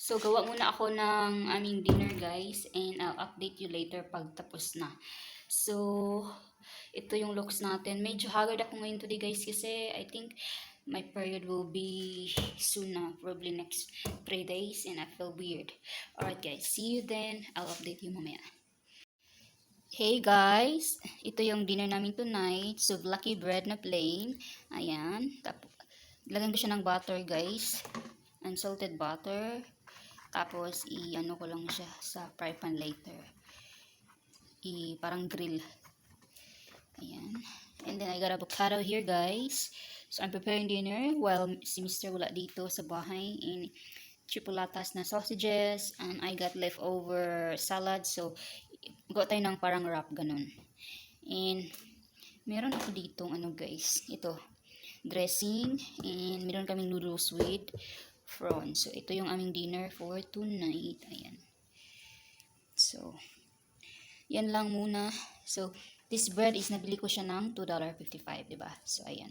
So, gawa muna ako ng aming dinner, guys. And I'll update you later pag tapos na. So, ito yung looks natin. Medyo haggard ako ngayon today, guys. Kasi I think my period will be soon na. Probably next 3 days. And I feel weird. Alright, guys. See you then. I'll update you mamaya. Hey guys, ito yung dinner namin tonight. So, lucky bread na plain. Ayan. Tapos, lagyan ko siya ng butter, guys. Unsalted butter. Tapos, i-ano ko lang siya sa fry pan later. Parang grill. Ayan. And then, I got avocado here, guys. So, I'm preparing dinner while si Mr. wala dito sa bahay. And chipolatas na sausages. And I got leftover salad. So, gawa tayo ng parang wrap, ganun. And, meron ako ditong ano guys, ito, dressing, and meron kaming noodles with prawn. So, ito yung aming dinner for tonight. Ayan. So, yan lang muna. So, this bread is nabili ko siya ng $2.55, diba? So, ayan.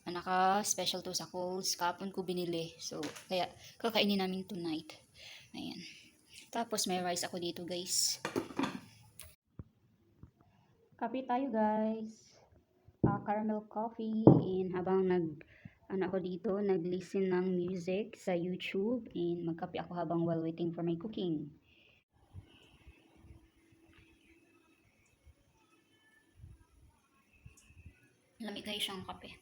Naka-special to sa Kohl's. Kapon ko binili. So, kaya kakainin namin tonight. Ayan. Tapos, may rice ako dito, guys. Kape tayo, guys. Caramel coffee. And habang ako dito, nag-listen ng music sa YouTube. And magkape ako habang while waiting for my cooking. Lamig kayo siyang kape.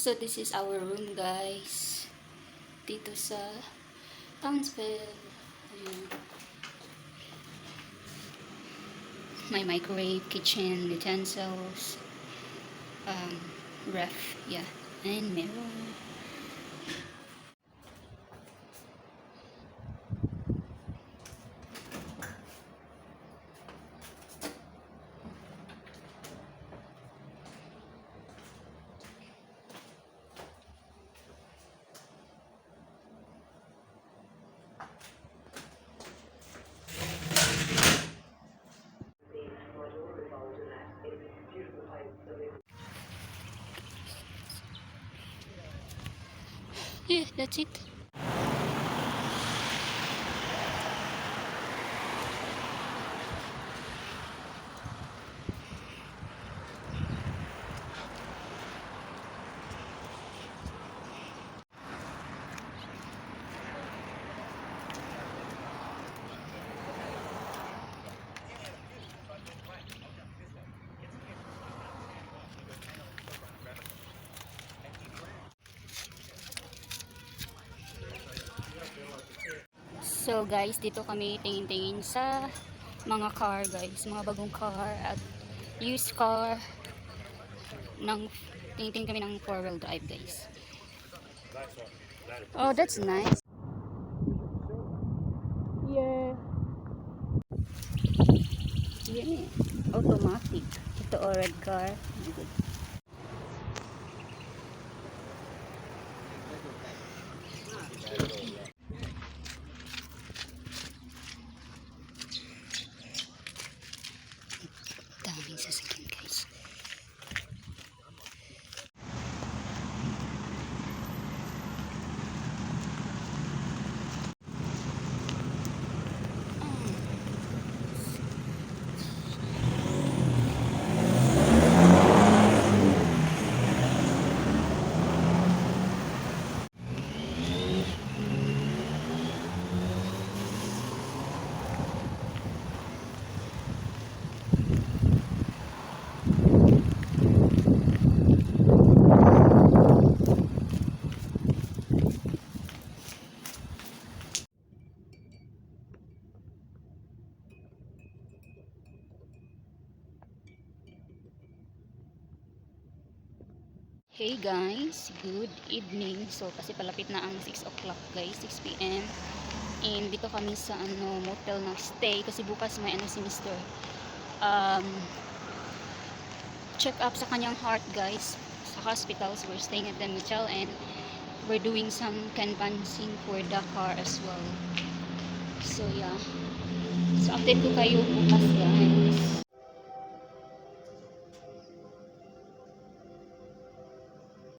So, this is our room, guys. Dito sa Townsville. My microwave, kitchen, utensils, ref, yeah, and mirror. Yeah, that's it. So guys, dito kami tingin-tingin sa mga car, guys, mga bagong car at used car. Tingin-tingin kami ng 4-wheel drive, guys. Oh, that's nice. Yeah. Yeah. Automatic. Ito o red car. Good. Daming sasakyan, guys. Hey guys, good evening. So kasi palapit na ang 6 o'clock, guys, 6 p.m. And dito kami sa motel na stay kasi bukas may si Mr. check up sa kanyang heart, guys, sa hospitals. We're staying at the Mitchell and we're doing some canvassing for the car as well. So yeah, so update ko kayo bukas, guys.